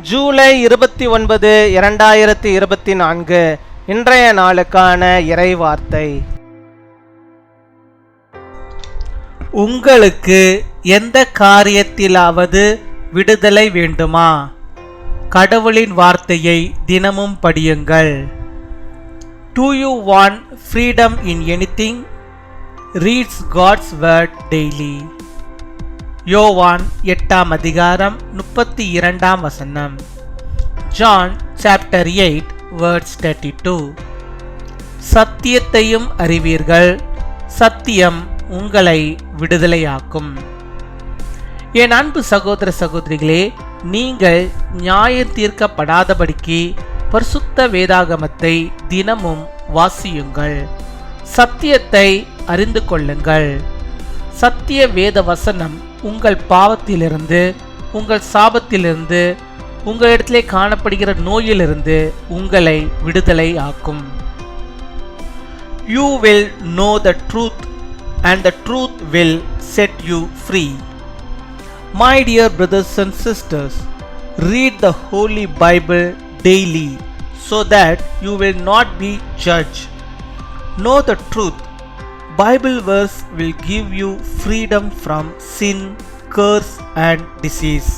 ஜூலை 29, 2024 இன்றைய நாளுக்கான இறைவார்த்தை. உங்களுக்கு எந்த காரியத்திலாவது விடுதலை வேண்டுமா? கடவுளின் வார்த்தையை தினமும் படியுங்கள். Do you want freedom in anything? Reads God's word daily. யோவான் 8ஆம் அதிகாரம் 32ஆம் வசனம். John chapter 8 verse 32. சத்தியத்தையும் அறிவீர்கள், சத்தியம் உங்களை விடுதலையாக்கும். என் அன்பு சகோதர சகோதரிகளே, நீங்கள் நியாயம் தீர்க்கப்படாதபடிக்கு பரிசுத்த வேதாகமத்தை தினமும் வாசியுங்கள். சத்தியத்தை அறிந்து கொள்ளுங்கள். சத்திய வேத வசனம் உங்கள் பாவத்திலிருந்து, உங்கள் சாபத்திலிருந்து, உங்களிடத்திலே காணப்படுகிற நோயிலிருந்து உங்களை விடுதலை ஆக்கும். You will know the truth and the truth will set you free. My dear brothers and sisters, read the Holy Bible daily so that you will not be judged. Know the truth. Bible verse will give you freedom from sin, curse and disease.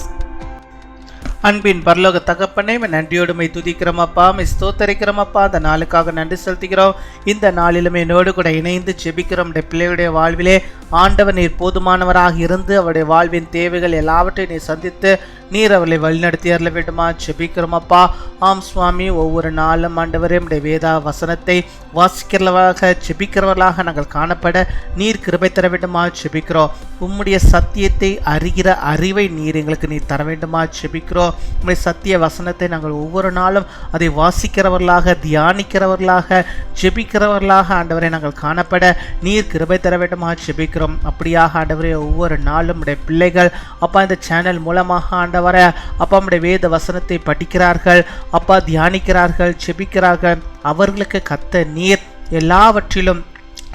அன்பின் பரலோக தகப்பனே, நன்றியோடுமை துதிக்கிறோம் அப்பா, ஸ்தோத்தரிக்கிறோம் அப்பா. அந்த நாளுக்காக நன்றி செலுத்துகிறோம். இந்த நாளிலுமே என்னோடு கூட இணைந்து ஜெபிக்கிறோம். பிள்ளைகளுடைய வாழ்விலே ஆண்டவர் நீர் போதுமானவராக இருந்து அவருடைய வாழ்வின் தேவைகள் எல்லாவற்றையும் நீர் சந்தித்து நீர் அவர்களை வழிநடத்தி அருள வேண்டுமா ஜெபிக்கிறோம் அப்பா. ஆம் சுவாமி, ஒவ்வொரு நாளும் ஆண்டவரே உடைய வேதா வசனத்தை வாசிக்கிறவர்களாக ஜெபிக்கிறவர்களாக நாங்கள் காணப்பட நீர் கிருபை தர வேண்டுமா ஜெபிக்கிறோம். உம்முடைய சத்தியத்தை அறிகிற அறிவை நீர் எங்களுக்கு நீர் தர வேண்டுமா ஜெபிக்கிறோம். உம்முடைய சத்திய வசனத்தை நாங்கள் ஒவ்வொரு நாளும் அதை வாசிக்கிறவர்களாக, தியானிக்கிறவர்களாக, ஜெபிக்கிறவர்களாக ஆண்டவரை நாங்கள் காணப்பட நீர் கிருபை தர வேண்டுமா ஜெபிக்கிறோம். அப்படியாக ஆண்டவரே ஒவ்வொரு நாளும் உடைய பிள்ளைகள் அப்பா இந்த சேனல் மூலமாக ஆண்டவரே அப்பா உடைய வேத வசனத்தை படிக்கிறார்கள் அப்பா, தியானிக்கிறார்கள், ஜெபிக்கிறார்கள். அவர்களுக்கு கத்த நீர் எல்லாவற்றிலும்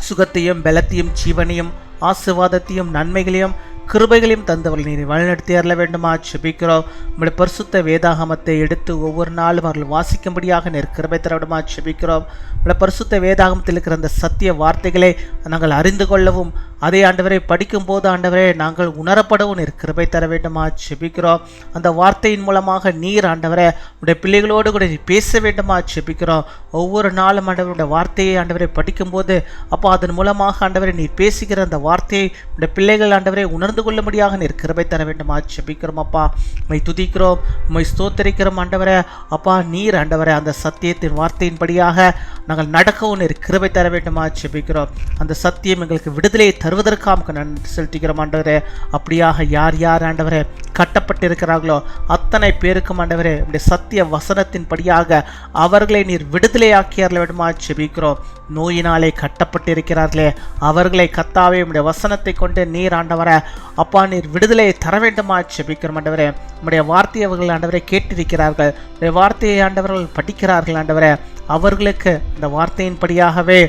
சுகத்தையும் பலத்தையும் ஜீவனையும் ஆசீர்வாதத்தையும் நன்மைகளையும் கிருபைகளையும் தந்தவர்கள் நீரை வழிநடத்தி அருள வேண்டுமா ஜெபிக்கிறோம். உங்களுடைய பரிசுத்த வேதாகமத்தை எடுத்து ஒவ்வொரு நாளும் அவர்கள் வாசிக்கும்படியாக நீர் கிருபை தர வேண்டுமா ஜெபிக்கிறோம். உங்களுடைய பரிசுத்த வேதாகமத்தில் இருக்கிற அந்த சத்திய வார்த்தைகளை நாங்கள் அறிந்து கொள்ளவும், அதை ஆண்டவரை படிக்கும் போது ஆண்டவரே நாங்கள் உணரப்படவும் நீர் கிருபை தர வேண்டுமா ஜெபிக்கிறோம். அந்த வார்த்தையின் மூலமாக நீர் ஆண்டவரே உடைய பிள்ளைகளோடு கூட நீர் பேச வேண்டுமா ஜெபிக்கிறோம். ஒவ்வொரு நாளும் ஆண்டவருடைய வார்த்தையை ஆண்டவரை படிக்கும்போது அப்போ அதன் மூலமாக ஆண்டவரை நீர் பேசுகிற அந்த வார்த்தையை உடைய பிள்ளைகள் ஆண்டவரை உணர்ந்து கொள்ளும்படியாக நீர் கிருபை தர வேண்டுமா ஜெபிக்கிறோம் அப்பா. உம்மை துதிக்கிறோம், உம்மை ஸ்தோத்தரிக்கிறோம் ஆண்டவரே அப்பா. நீர் ஆண்டவரே அந்த சத்தியத்தின் வார்த்தையின்படியாக நாங்கள் நடக்கவும் நீர் கிருபை தர வேண்டுமா ஜெபிக்கிறோம். அந்த சத்தியம் எங்களுக்கு விடுதலையை தருவதற்காக நன்றி செலுத்துகிறோம் ஆண்டவரே. அப்படியாக யார் யார் ஆண்டவரே கட்டப்பட்டிருக்கிறார்களோ அத்தனை பேருக்கும் ஆண்டவரே உடைய சத்திய வசனத்தின் படியாக அவர்களை நீர் விடுதலையாக்கி அருள வேண்டுமா ஜெபிக்கிறோம். நோயினாலே கட்டப்பட்டிருக்கிறார்களே அவர்களை கத்தாவே உடைய வசனத்தை கொண்டு நீர் ஆண்டவரே அப்பா நீர் விடுதலையை தர வேண்டுமா ஜெபிக்கிறோம் ஆண்டவரே. உடைய வார்த்தையை அவர்கள் ஆண்டவரை கேட்டிருக்கிறார்கள், உடைய வார்த்தையை ஆண்டவர்கள் படிக்கிறார்கள் ஆண்டவரே. அவர்களுக்கு இந்த வார்த்தையின்படியாகவே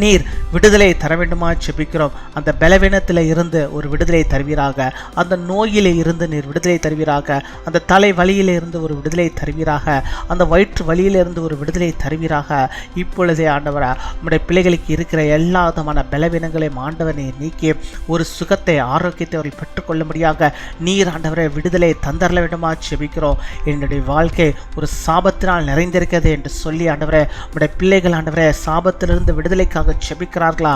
நீர் விடுதலை தர வேண்டுமா ஜெபிக்கிறோம். அந்த பலவீனத்தில் இருந்து ஒரு விடுதலை தருவீராக, அந்த நோயிலே இருந்து நீர் விடுதலை தருவீராக, அந்த தலை வலியிலே இருந்து ஒரு விடுதலை தருவீராக, அந்த வயிற்று வலியிலிருந்து ஒரு விடுதலை தருவீராக. இப்பொழுதே ஆண்டவரா நம்முடைய பிள்ளைகளுக்கு இருக்கிற எல்லா விதமான பலவீனங்களையும் ஆண்டவர் நீர் நீக்கி ஒரு சுகத்தை, ஆரோக்கியத்தை அவர்கள் பெற்றுக்கொள்ளும்படியாக நீர் ஆண்டவரை விடுதலை தந்தரல வேண்டுமா ஜெபிக்கிறோம். என்னுடைய வாழ்க்கை ஒரு சாபத்தினால் நிறைந்திருக்கிறது என்று சொல்லி ஆண்டவரே நம்முடைய பிள்ளைகள் ஆண்டவரே சாபத்திலிருந்து விடுதலை ஜெபிக்கிறார்களா?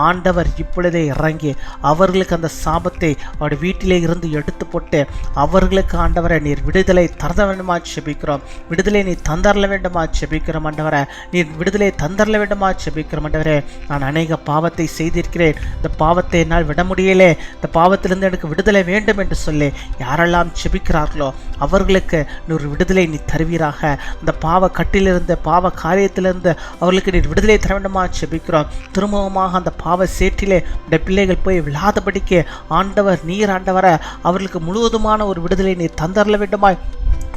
ஆண்டவர் இப்பொழுதே இறங்கி அவர்களுக்கு அந்த சாபத்தை அவருடைய வீட்டிலே இருந்து எடுத்து போட்டு அவர்களுக்கு ஆண்டவரை நீர் விடுதலை தர வேண்டுமா ஜெபிக்கிறோம். விடுதலை நீ தந்தரல வேண்டுமா ஜெபிக்கிறோம் ஆண்டவரே. நீர் விடுதலை தந்தரல வேண்டுமா ஜெபிக்கிறோம் ஆண்டவரே. நான் அநேக பாவத்தை செய்திருக்கிறேன், இந்த பாவத்தை என்னால் விட முடியலே, இந்த பாவத்திலிருந்து எனக்கு விடுதலை வேண்டும் என்று சொல்லி யாரெல்லாம் ஜெபிக்கிறார்களோ அவர்களுக்கு நீர் விடுதலை நீ தருவீராக. அந்த பாவ கட்டிலிருந்து, பாவ காரியத்திலிருந்து அவர்களுக்கு நீர் விடுதலை தர வேண்டுமா ஜெபிக்கிறோம். திரும்பவுமாக அந்த பாவ சேற்றிலே இந்த பிள்ளைகள் போய் விழாதபடிக்கு ஆண்டவர் நீர் ஆண்டவர அவர்களுக்கு முழுவதுமான ஒரு விடுதலை நீர் தந்தரல வேண்டுமாய்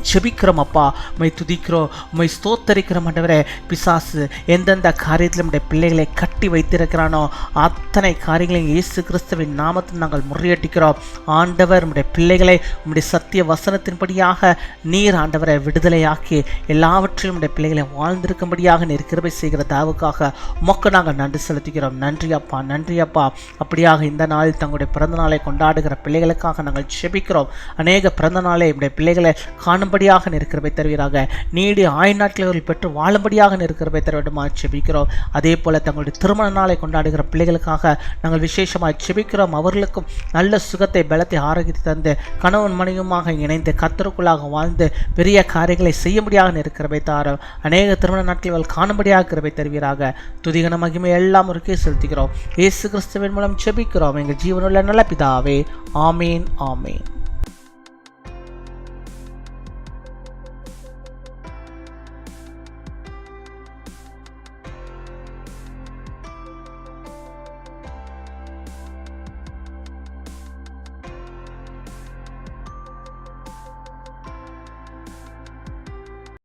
ஜெபிக்கிறோம் அப்பா, உம்மை துதிக்கிறோம், உம்மை ஸ்தோத்தரிக்கிறோம் ஆண்டவரே. பிசாசு எந்தெந்த காரியத்தில் நம்முடைய பிள்ளைகளை கட்டி வைத்திருக்கிறானோ அத்தனை காரியங்களையும் இயேசு கிறிஸ்துவின் நாமத்தில் நாங்கள் முறியடிக்கிறோம். ஆண்டவர் உம்முடைய பிள்ளைகளை உம்முடைய சத்திய வசனத்தின்படியாக நீர் ஆண்டவரை விடுதலையாக்கி எல்லாவற்றிலும் உம்முடைய பிள்ளைகளை வாழ்ந்திருக்கும்படியாக நீர் கிருபை செய்கிற தாவுக்காக உமக்கு நாங்கள் நன்றி செலுத்துகிறோம். நன்றி அப்பா, நன்றி அப்பா. அப்படியாக இந்த நாள் தங்களுடைய பிறந்த நாளை கொண்டாடுகிற பிள்ளைகளுக்காக நாங்கள் ஜெபிக்கிறோம். அநேக பிறந்த நாளை உம்முடைய பிள்ளைகளை காணும்படியாக நீர் கிருபை தருவீராக. நீடி ஆயுநாட்களை பெற்று வாழும்படியாக நீர் கிருபை தர வேண்டுமா ஜெபிக்கிறோம். அதே போல தங்களுடைய திருமண நாளை கொண்டாடுகிற பிள்ளைகளுக்காக நாங்கள் விசேஷமாக ஜெபிக்கிறோம். அவர்களுக்கும் நல்ல சுகத்தை, பலத்தை, ஆரோக்கியத்தை தந்து கணவன் மனைவியுமாக இணைந்து கர்த்தருக்குள்ளாக வாழ்ந்து பெரிய காரியங்களை செய்யும்படியாக நீர் கிருபை தாரும். அநேக திருமண நாட்கள் காணும்படியாக கிருபை தருவீராக. துதிகன மகிமை எல்லாம் ஒருக்கே செலுத்துகிறோம். இயேசு கிறிஸ்துவின் மூலம் ஜெபிக்கிறோம் எங்கள் ஜீவனுள்ள நல்ல பிதாவே. ஆமீன், ஆமீன்.